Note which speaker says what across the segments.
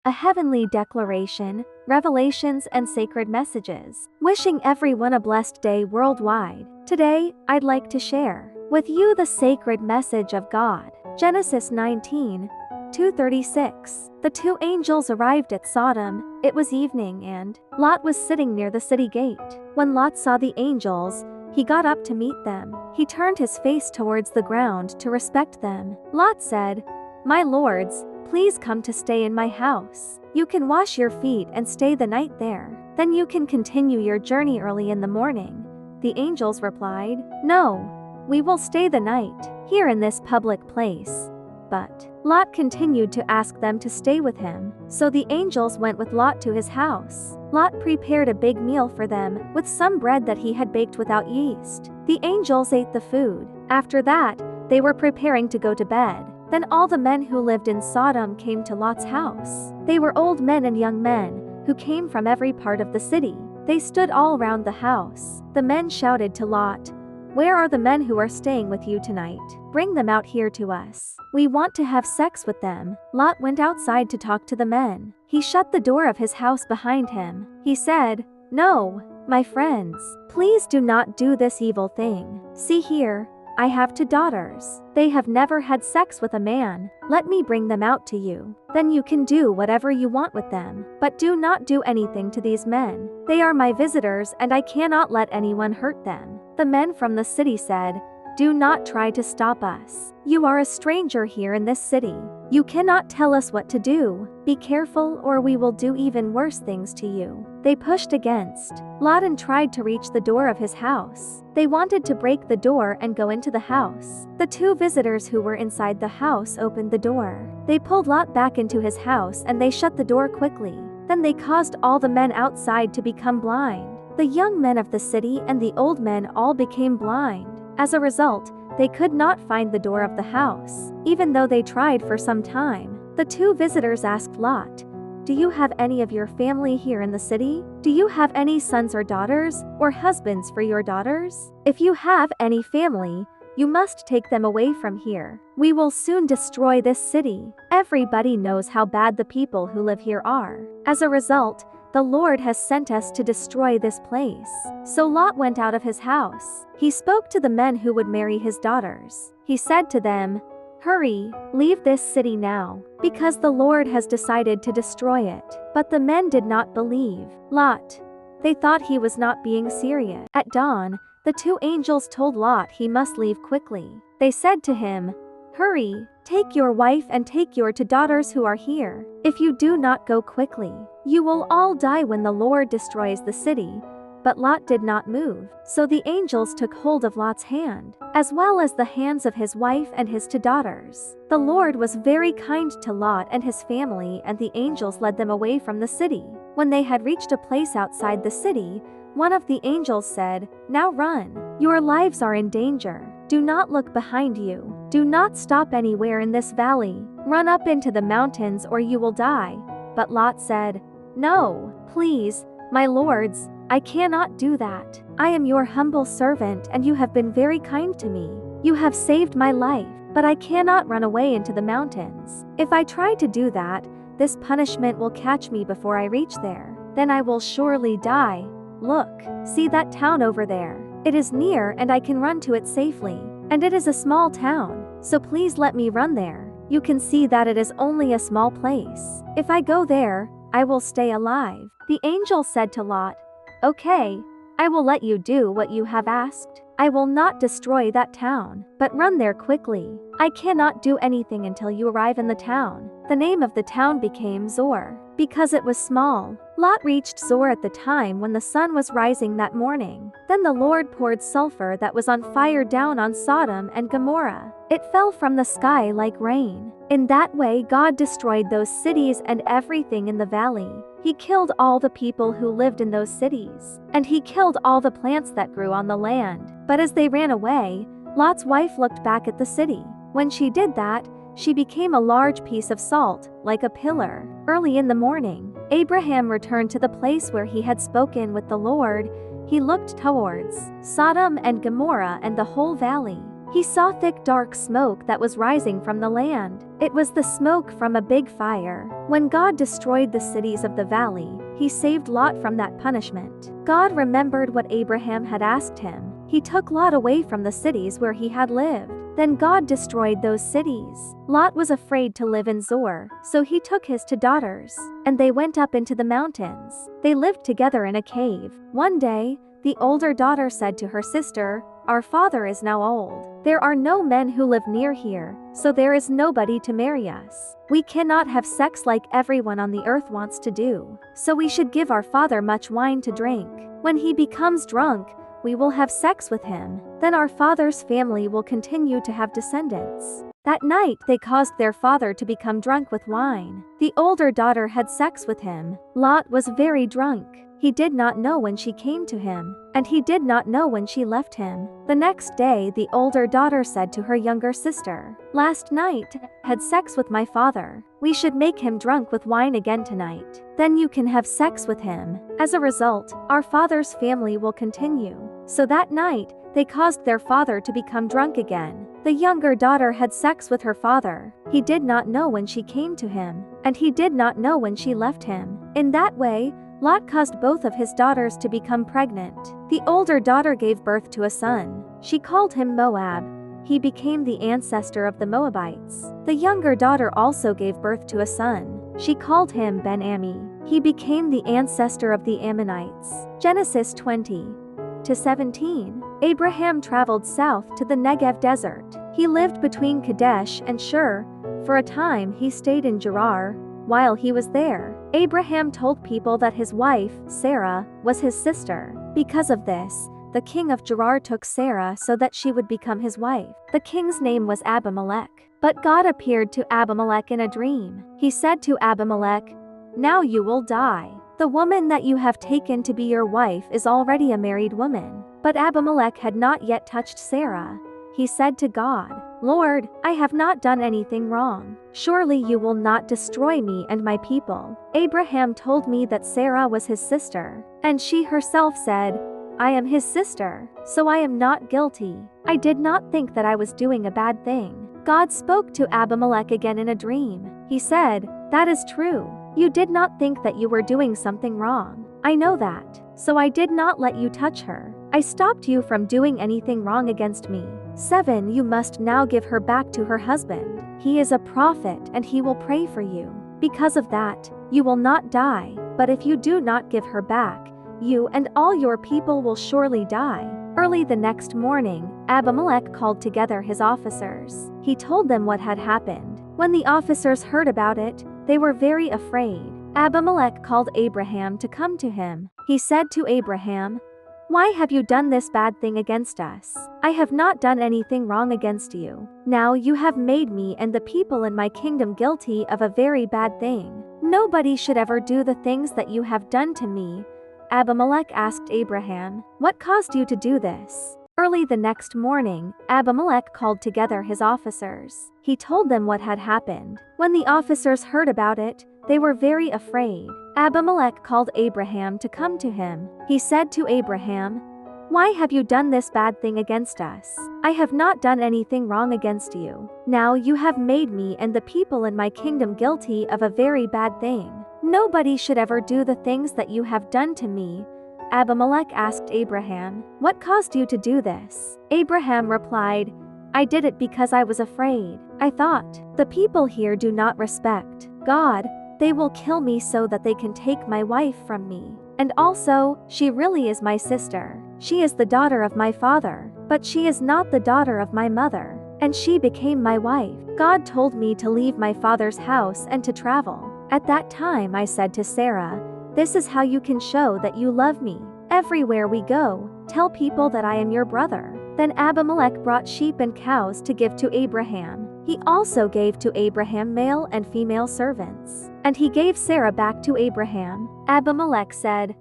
Speaker 1: a heavenly declaration, revelations, and sacred messages. Wishing everyone a blessed day worldwide. Today, I'd like to share with you the sacred message of God. Genesis 19:2-36. The two angels arrived at Sodom. It was evening and Lot was sitting near the city gate. When Lot saw the angels, he got up to meet them. He turned his face towards the ground to respect them. Lot said, "My lords, please come to stay in my house. You can wash your feet and stay the night there. Then you can continue your journey early in the morning." The angels replied, "No, we will stay the night here in this public place." But Lot continued to ask them to stay with him. So the angels went with Lot to his house. Lot prepared a big meal for them, with some bread that he had baked without yeast. The angels ate the food. After that, they were preparing to go to bed. Then all the men who lived in Sodom came to Lot's house. They were old men and young men, who came from every part of the city. They stood all round the house. The men shouted to Lot, "Where are the men who are staying with you tonight? Bring them out here to us. We want to have sex with them." Lot went outside to talk to the men. He shut the door of his house behind him. He said, "No, my friends, please do not do this evil thing. See here, I have 2 daughters. They have never had sex with a man. Let me bring them out to you. Then you can do whatever you want with them. But do not do anything to these men. They are my visitors and I cannot let anyone hurt them." The men from the city said, "Do not try to stop us. You are a stranger here in this city. You cannot tell us what to do. Be careful or we will do even worse things to you." They pushed against Lot and tried to reach the door of his house. They wanted to break the door and go into the house. The 2 visitors who were inside the house opened the door. They pulled Lot back into his house and they shut the door quickly. Then they caused all the men outside to become blind. The young men of the city and the old men all became blind. As a result, they could not find the door of the house, even though they tried for some time. The 2 visitors asked Lot, "Do you have any of your family here in the city? Do you have any sons or daughters, or husbands for your daughters? If you have any family, you must take them away from here. We will soon destroy this city. Everybody knows how bad the people who live here are. As a result, the Lord has sent us to destroy this place." So Lot went out of his house. He spoke to the men who would marry his daughters. He said to them, "Hurry, leave this city now, because the Lord has decided to destroy it." But the men did not believe Lot. They thought he was not being serious. At dawn, the 2 angels told Lot he must leave quickly. They said to him, "Hurry, take your wife and take your 2 daughters who are here. If you do not go quickly, you will all die when the Lord destroys the city." But Lot did not move. So the angels took hold of Lot's hand, as well as the hands of his wife and his 2 daughters. The Lord was very kind to Lot and his family, and the angels led them away from the city. When they had reached a place outside the city, one of the angels said, "Now run. Your lives are in danger. Do not look behind you. Do not stop anywhere in this valley. Run up into the mountains or you will die." But Lot said, "No, please, my lords, I cannot do that. I am your humble servant and you have been very kind to me. You have saved my life, but I cannot run away into the mountains. If I try to do that, this punishment will catch me before I reach there. Then I will surely die. Look, see that town over there. It is near and I can run to it safely. And it is a small town, so please let me run there. You can see that it is only a small place. If I go there, I will stay alive." The angel said to Lot, "Okay, I will let you do what you have asked. I will not destroy that town, but run there quickly. I cannot do anything until you arrive in the town." The name of the town became Zor, because it was small. Lot reached Zor at the time when the sun was rising that morning. Then the Lord poured sulfur that was on fire down on Sodom and Gomorrah. It fell from the sky like rain. In that way God destroyed those cities and everything in the valley. He killed all the people who lived in those cities, and he killed all the plants that grew on the land. But as they ran away, Lot's wife looked back at the city. When she did that, she became a large piece of salt, like a pillar. Early in the morning, Abraham returned to the place where he had spoken with the Lord. He looked towards Sodom and Gomorrah and the whole valley. He saw thick dark smoke that was rising from the land. It was the smoke from a big fire. When God destroyed the cities of the valley, he saved Lot from that punishment. God remembered what Abraham had asked him. He took Lot away from the cities where he had lived. Then God destroyed those cities. Lot was afraid to live in Zoar, so he took his two daughters, and they went up into the mountains. They lived together in a cave. One day, the older daughter said to her sister, "Our father is now old. There are no men who live near here, so there is nobody to marry us. We cannot have sex like everyone on the earth wants to do, so we should give our father much wine to drink. When he becomes drunk, we will have sex with him. Then our father's family will continue to have descendants." That night they caused their father to become drunk with wine. The older daughter had sex with him. Lot was very drunk. He did not know when she came to him, and he did not know when she left him. The next day the older daughter said to her younger sister, "Last night, had sex with my father. We should make him drunk with wine again tonight. Then you can have sex with him. As a result, our father's family will continue." So that night, they caused their father to become drunk again. The younger daughter had sex with her father. He did not know when she came to him, and he did not know when she left him. In that way, Lot caused both of his daughters to become pregnant. The older daughter gave birth to a son. She called him Moab. He became the ancestor of the Moabites. The younger daughter also gave birth to a son. She called him Ben-Ammi. He became the ancestor of the Ammonites. Genesis 20-17. Abraham traveled south to the Negev desert. He lived between Kadesh and Shur. For a time he stayed in Gerar. While he was there, Abraham told people that his wife, Sarah, was his sister. Because of this, the king of Gerar took Sarah so that she would become his wife. The king's name was Abimelech. But God appeared to Abimelech in a dream. He said to Abimelech, "Now you will die. The woman that you have taken to be your wife is already a married woman." But Abimelech had not yet touched Sarah. He said to God, "Lord, I have not done anything wrong. Surely you will not destroy me and my people." Abraham told me that Sarah was his sister, and she herself said, "I am his sister, so I am not guilty. I did not think that I was doing a bad thing." God spoke to Abimelech again in a dream. He said, "That is true. You did not think that you were doing something wrong. I know that, so I did not let you touch her. I stopped you from doing anything wrong against me. 7 You must now give her back to her husband. He is a prophet and he will pray for you. Because of that, you will not die, but if you do not give her back, you and all your people will surely die." Early the next morning, Abimelech called together his officers. He told them what had happened. When the officers heard about it, they were very afraid. Abimelech called Abraham to come to him. He said to Abraham, "Why have you done this bad thing against us? I have not done anything wrong against you. Now you have made me and the people in my kingdom guilty of a very bad thing. Nobody should ever do the things that you have done to me." Abimelech asked Abraham, "What caused you to do this?" Early the next morning, Abimelech called together his officers. He told them what had happened. When the officers heard about it, they were very afraid. Abimelech called Abraham to come to him. He said to Abraham, "Why have you done this bad thing against us? I have not done anything wrong against you. Now you have made me and the people in my kingdom guilty of a very bad thing. Nobody should ever do the things that you have done to me." Abimelech asked Abraham, "What caused you to do this?" Abraham replied, "I did it because I was afraid. I thought, the people here do not respect God. They will kill me so that they can take my wife from me. And also, she really is my sister. She is the daughter of my father, but she is not the daughter of my mother. And she became my wife. God told me to leave my father's house and to travel. At that time I said to Sarah, 'This is how you can show that you love me. Everywhere we go, tell people that I am your brother.'" Then Abimelech brought sheep and cows to give to Abraham. He also gave to Abraham male and female servants. And he gave Sarah back to Abraham. Abimelech said,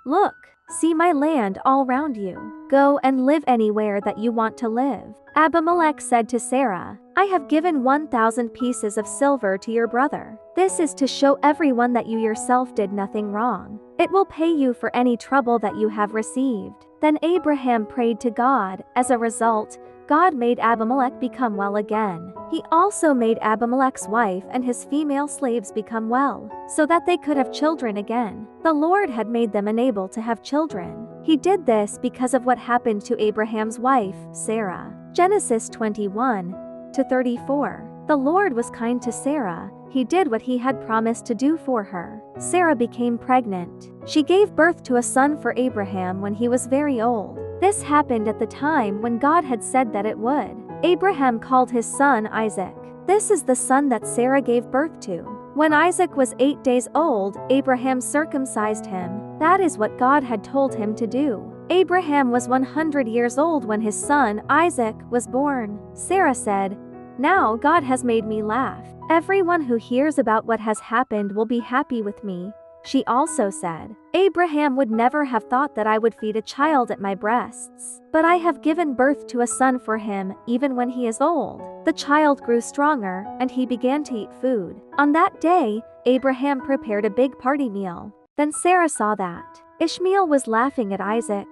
Speaker 1: "Look, see my land all round you. Go and live anywhere that you want to live." Abimelech said to Sarah, "I have given 1,000 pieces of silver to your brother. This is to show everyone that you yourself did nothing wrong. It will pay you for any trouble that you have received." Then Abraham prayed to God. As a result, God made Abimelech become well again. He also made Abimelech's wife and his female slaves become well, so that they could have children again. The Lord had made them unable to have children. He did this because of what happened to Abraham's wife, Sarah. Genesis 21-34. The Lord was kind to Sarah. He did what he had promised to do for her. Sarah became pregnant. She gave birth to a son for Abraham when he was very old. This happened at the time when God had said that it would. Abraham called his son Isaac. This is the son that Sarah gave birth to. When Isaac was 8 days old, Abraham circumcised him. That is what God had told him to do. Abraham was 100 years old when his son, Isaac, was born. Sarah said, "Now God has made me laugh. Everyone who hears about what has happened will be happy with me." She also said, "Abraham would never have thought that I would feed a child at my breasts, but I have given birth to a son for him, even when he is old." The child grew stronger, and he began to eat food. On that day, Abraham prepared a big party meal. Then Sarah saw that Ishmael was laughing at Isaac.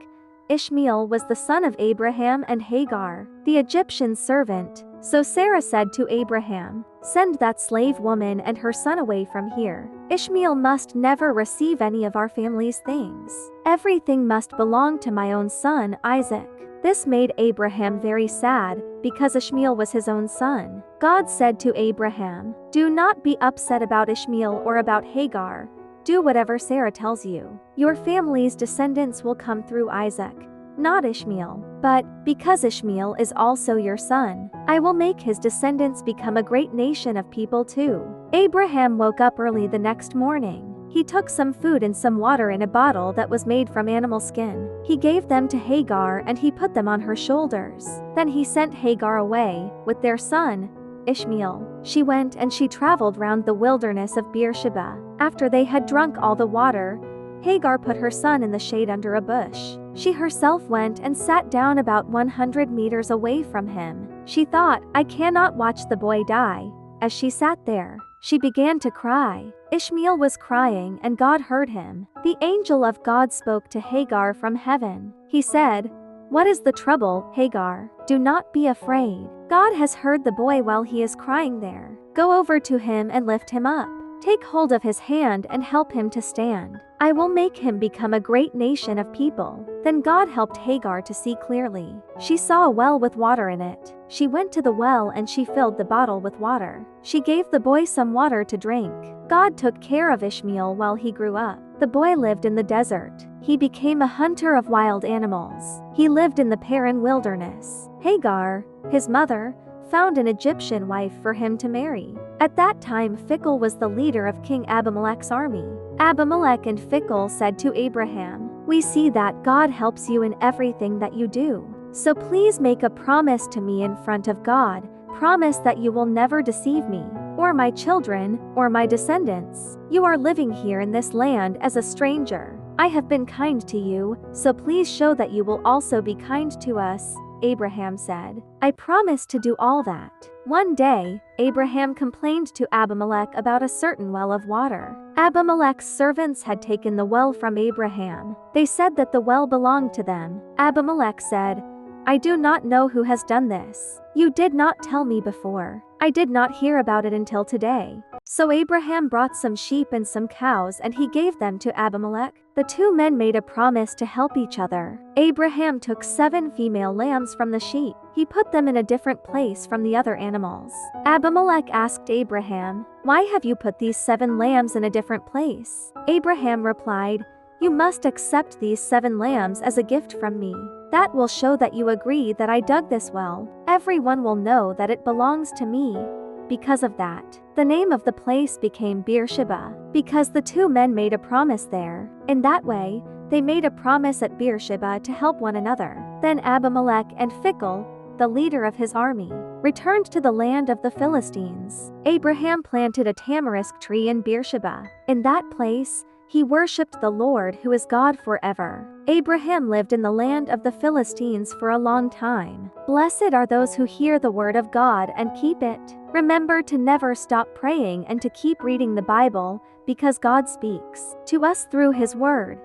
Speaker 1: Ishmael was the son of Abraham and Hagar, the Egyptian servant. So Sarah said to Abraham, "Send that slave woman and her son away from here. Ishmael must never receive any of our family's things. Everything must belong to my own son, Isaac." This made Abraham very sad, because Ishmael was his own son. God said to Abraham, "Do not be upset about Ishmael or about Hagar. Do whatever Sarah tells you. Your family's descendants will come through Isaac, not Ishmael. But because Ishmael is also your son, I will make his descendants become a great nation of people too." Abraham woke up early the next morning. He took some food and some water in a bottle that was made from animal skin. He gave them to Hagar and he put them on her shoulders. Then he sent Hagar away with their son, Ishmael. She went and she traveled round the wilderness of Beersheba. After they had drunk all the water, Hagar put her son in the shade under a bush. She herself went and sat down about 100 meters away from him. She thought, "I cannot watch the boy die." As she sat there, she began to cry. Ishmael was crying and God heard him. The angel of God spoke to Hagar from heaven. He said, "What is the trouble, Hagar? Do not be afraid. God has heard the boy while he is crying there. Go over to him and lift him up. Take hold of his hand and help him to stand. I will make him become a great nation of people." Then God helped Hagar to see clearly. She saw a well with water in it. She went to the well and she filled the bottle with water. She gave the boy some water to drink. God took care of Ishmael while he grew up. The boy lived in the desert. He became a hunter of wild animals. He lived in the Paran wilderness. Hagar, his mother, found an Egyptian wife for him to marry. At that time Phicol was the leader of King Abimelech's army. Abimelech and Phicol said to Abraham, "We see that God helps you in everything that you do. So please make a promise to me in front of God. Promise that you will never deceive me, or my children, or my descendants. You are living here in this land as a stranger. I have been kind to you, so please show that you will also be kind to us." Abraham said, "I promise to do all that." One day, Abraham complained to Abimelech about a certain well of water. Abimelech's servants had taken the well from Abraham. They said that the well belonged to them. Abimelech said, "I do not know who has done this. You did not tell me before. I did not hear about it until today." So Abraham brought some sheep and some cows and he gave them to Abimelech. The two men made a promise to help each other. Abraham took 7 female lambs from the sheep. He put them in a different place from the other animals. Abimelech asked Abraham, "Why have you put these 7 lambs in a different place?" Abraham replied, "You must accept these 7 lambs as a gift from me. That will show that you agree that I dug this well. Everyone will know that it belongs to me." Because of that, the name of the place became Beersheba, because the two men made a promise there. In that way, they made a promise at Beersheba to help one another. Then Abimelech and Phicol, the leader of his army, returned to the land of the Philistines. Abraham planted a tamarisk tree in Beersheba. In that place, he worshipped the Lord who is God forever. Abraham lived in the land of the Philistines for a long time. Blessed are those who hear the word of God and keep it. Remember to never stop praying and to keep reading the Bible, because God speaks to us through his word.